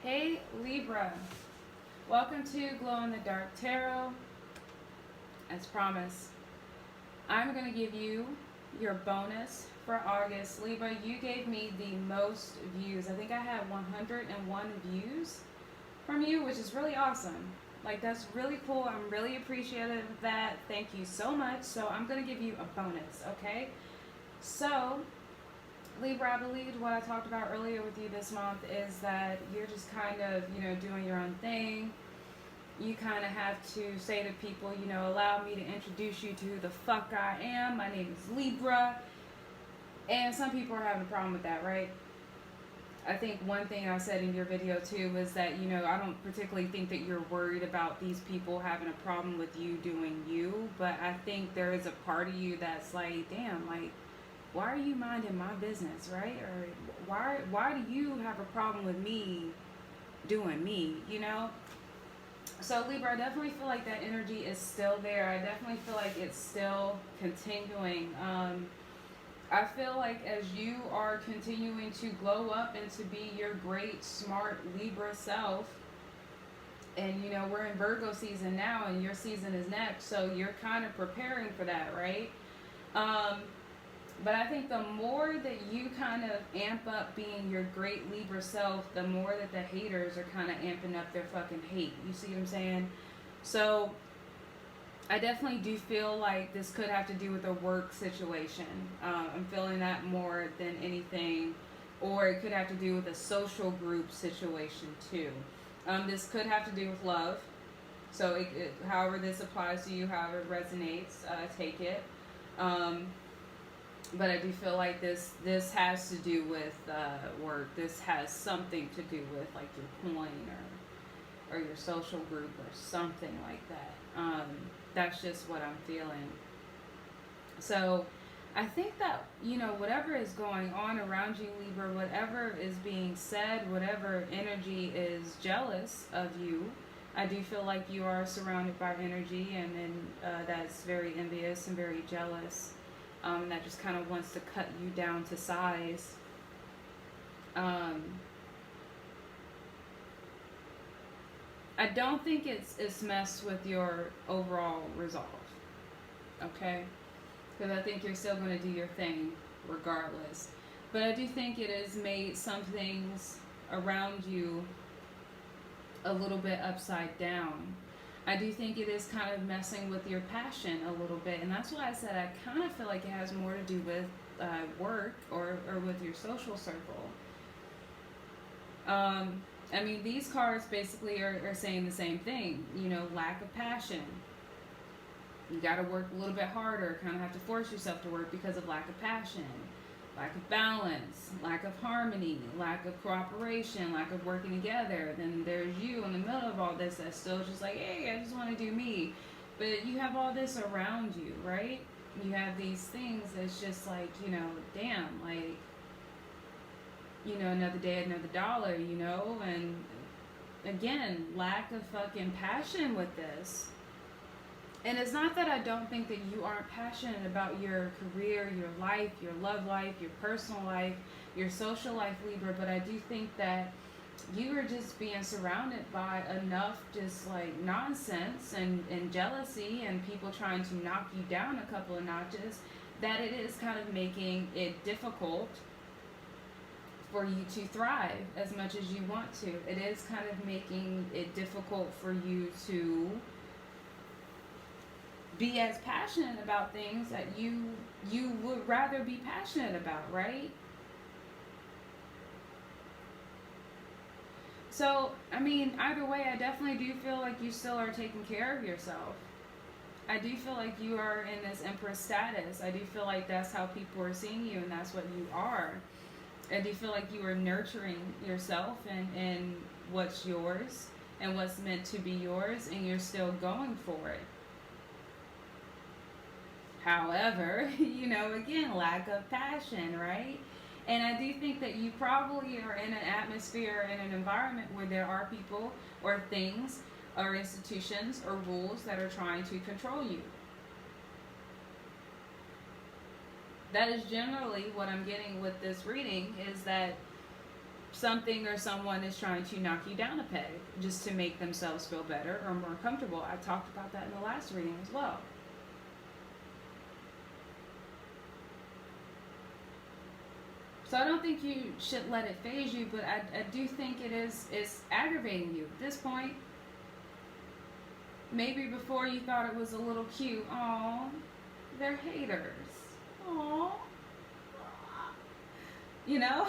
Hey Libra, welcome to Glow in the Dark Tarot. As promised, I'm going to give you your bonus for August. Libra, you gave me the most views. I think I had 101 views from you, which is really awesome. Like, that's really cool. I'm really appreciative of that. Thank you so much. So I'm going to give you a bonus, okay? So Libra, I believe what I talked about earlier with you this month is that you're just kind of, doing your own thing. You kind of have to say to people, allow me to introduce you to who the fuck I am. My name is Libra. And some people are having a problem with that, right? I think one thing I said in your video too was that, I don't particularly think that you're worried about these people having a problem with you doing you. But I think there is a part of you that's like, damn, like, why are you minding my business, right? Or why do you have a problem with me doing me, So Libra, I definitely feel like that energy is still there. I definitely feel like it's still continuing. I feel like as you are continuing to glow up and to be your great, smart Libra self, and we're in Virgo season now and your season is next, so you're kind of preparing for that, right? But I think the more that you kind of amp up being your great Libra self, the more that the haters are kind of amping up their fucking hate. You see what I'm saying? So I definitely do feel like this could have to do with a work situation. I'm feeling that more than anything. Or it could have to do with a social group situation too. This could have to do with love. So however this applies to you, however it resonates, take it. But I do feel like this has to do with work. This has something to do with like your coin or your social group or something like that. That's just what I'm feeling. So I think that, whatever is going on around you, Libra, whatever is being said, whatever energy is jealous of you, I do feel like you are surrounded by energy and that's very envious and very jealous. And that just kind of wants to cut you down to size. I don't think it's messed with your overall resolve. Okay? Because I think you're still going to do your thing regardless. But I do think it has made some things around you a little bit upside down. I do think it is kind of messing with your passion a little bit. And that's why I said I kind of feel like it has more to do with work or with your social circle. I mean, these cards basically are saying the same thing. Lack of passion. You got to work a little bit harder, kind of have to force yourself to work because of lack of passion. Lack of balance, lack of harmony, lack of cooperation, lack of working together. Then there's you in the middle of all this that's still just like, hey, I just want to do me. But you have all this around you, right? You have these things that's just like, damn, like, another day, another dollar, and again, lack of fucking passion with this. And it's not that I don't think that you aren't passionate about your career, your life, your love life, your personal life, your social life, Libra, but I do think that you are just being surrounded by enough just like nonsense and jealousy and people trying to knock you down a couple of notches that it is kind of making it difficult for you to thrive as much as you want to. It is kind of making it difficult for you to be as passionate about things that you would rather be passionate about, right? So, I mean, either way, I definitely do feel like you still are taking care of yourself. I do feel like you are in this Empress status. I do feel like that's how people are seeing you and that's what you are. I do feel like you are nurturing yourself and what's yours and what's meant to be yours, and you're still going for it. However, again, lack of passion, right? And I do think that you probably are in an atmosphere, in an environment where there are people or things or institutions or rules that are trying to control you. That is generally what I'm getting with this reading, is that something or someone is trying to knock you down a peg just to make themselves feel better or more comfortable. I talked about that in the last reading as well. So I don't think you should let it phase you, but I do think it's aggravating you at this point. Maybe before you thought it was a little cute. Aw, they're haters. Aw. You know?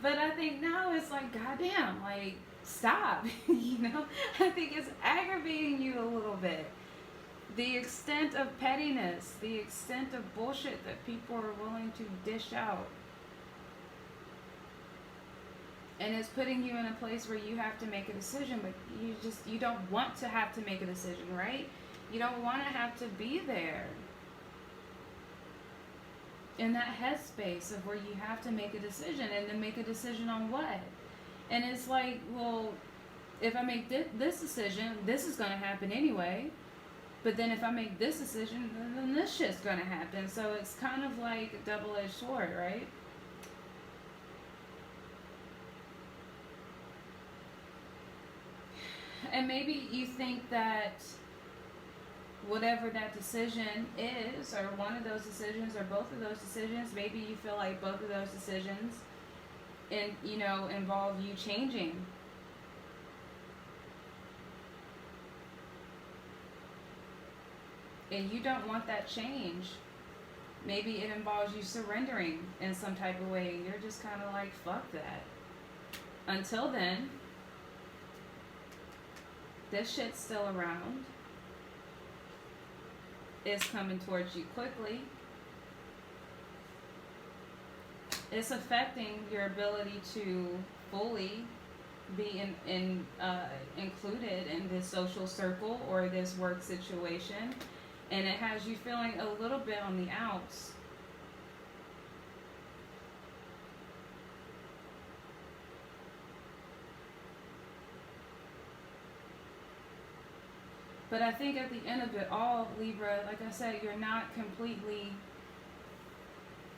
But I think now it's like, goddamn, like, stop. You know? I think it's aggravating you a little bit. The extent of pettiness, the extent of bullshit that people are willing to dish out. And it's putting you in a place where you have to make a decision, but you don't want to have to make a decision, right? You don't want to have to be there in that headspace of where you have to make a decision, and then make a decision on what? And it's like, well, if I make this decision, this is going to happen anyway. But then if I make this decision, then this shit's going to happen. So it's kind of like a double-edged sword, right? And maybe you think that whatever that decision is, or one of those decisions, or both of those decisions, maybe you feel like both of those decisions involve you changing. And you don't want that change. Maybe it involves you surrendering in some type of way. You're just kind of like, fuck that. Until then, this shit's still around. It's coming towards you quickly. It's affecting your ability to fully be included in this social circle or this work situation. And it has you feeling a little bit on the outs. But I think at the end of it all, Libra, like I said, you're not completely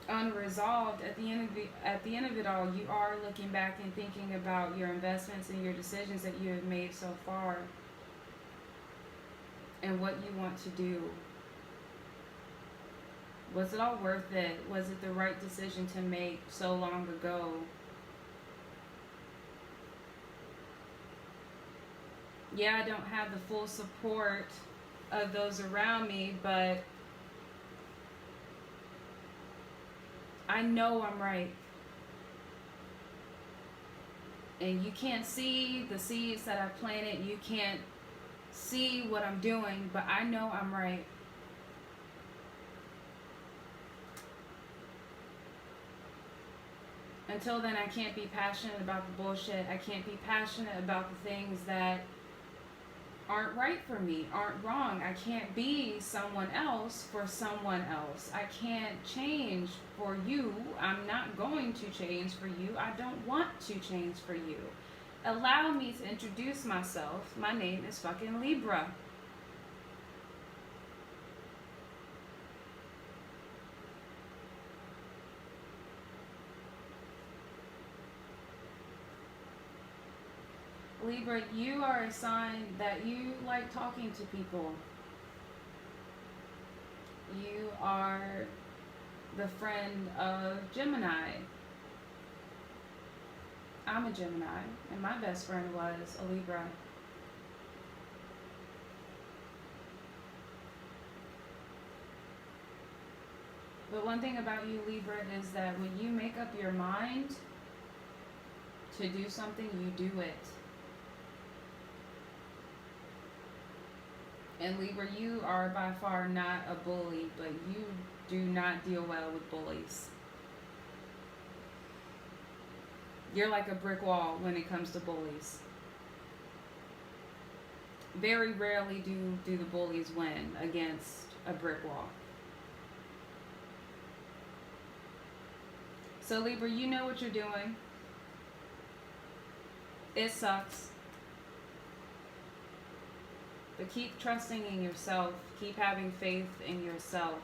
unresolved. At the end of it all, you are looking back and thinking about your investments and your decisions that you have made so far, and what you want to do. Was it all worth it? Was it the right decision to make so long ago? Yeah, I don't have the full support of those around me, but I know I'm right. And you can't see the seeds that I planted. You can't see what I'm doing, but I know I'm right. Until then, I can't be passionate about the bullshit. I can't be passionate about the things that aren't right for me, aren't wrong. I can't be someone else for someone else. I can't change for you. I'm not going to change for you. I don't want to change for you. Allow me to introduce myself. My name is fucking Libra. Libra, you are a sign that you like talking to people. You are the friend of Gemini. I'm a Gemini, and my best friend was a Libra. But one thing about you, Libra, is that when you make up your mind to do something, you do it. And Libra, you are by far not a bully, but you do not deal well with bullies. You're like a brick wall when it comes to bullies. Very rarely do the bullies win against a brick wall. So Libra, you know what you're doing. It sucks. But keep trusting in yourself. Keep having faith in yourself.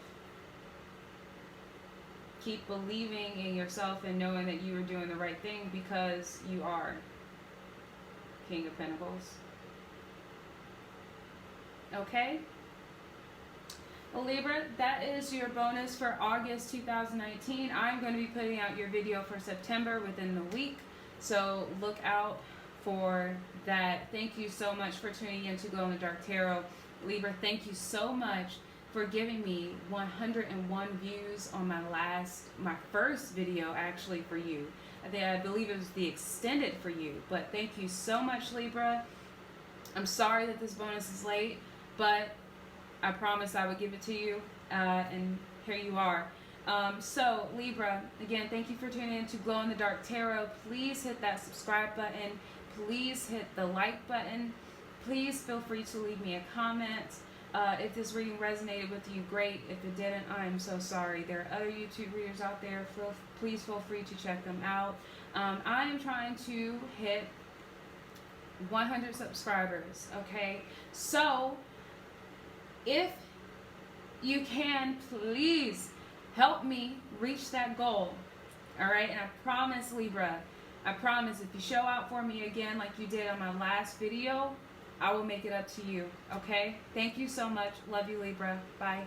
keep believing in yourself and knowing that you are doing the right thing, because you are. King of Pentacles. Okay? Well, Libra, that is your bonus for August 2019. I'm going to be putting out your video for September within the week, so look out for that. Thank you so much for tuning in to Glow in the Dark Tarot. Libra, thank you so much for giving me 101 views on my first video actually for you. I believe it was the extended for you, but thank you so much, Libra. I'm sorry that this bonus is late, but I promised I would give it to you, and here you are. So, Libra, again, thank you for tuning in to Glow in the Dark Tarot. Please hit that subscribe button. Please hit the like button. Please feel free to leave me a comment. If this reading resonated with you, great. If it didn't, I'm so sorry. There are other YouTube readers out there. Please feel free to check them out. I am trying to hit 100 subscribers, okay? So, if you can, please help me reach that goal, all right? And I promise, Libra, I promise, if you show out for me again like you did on my last video, I will make it up to you, okay? Thank you so much. Love you, Libra. Bye.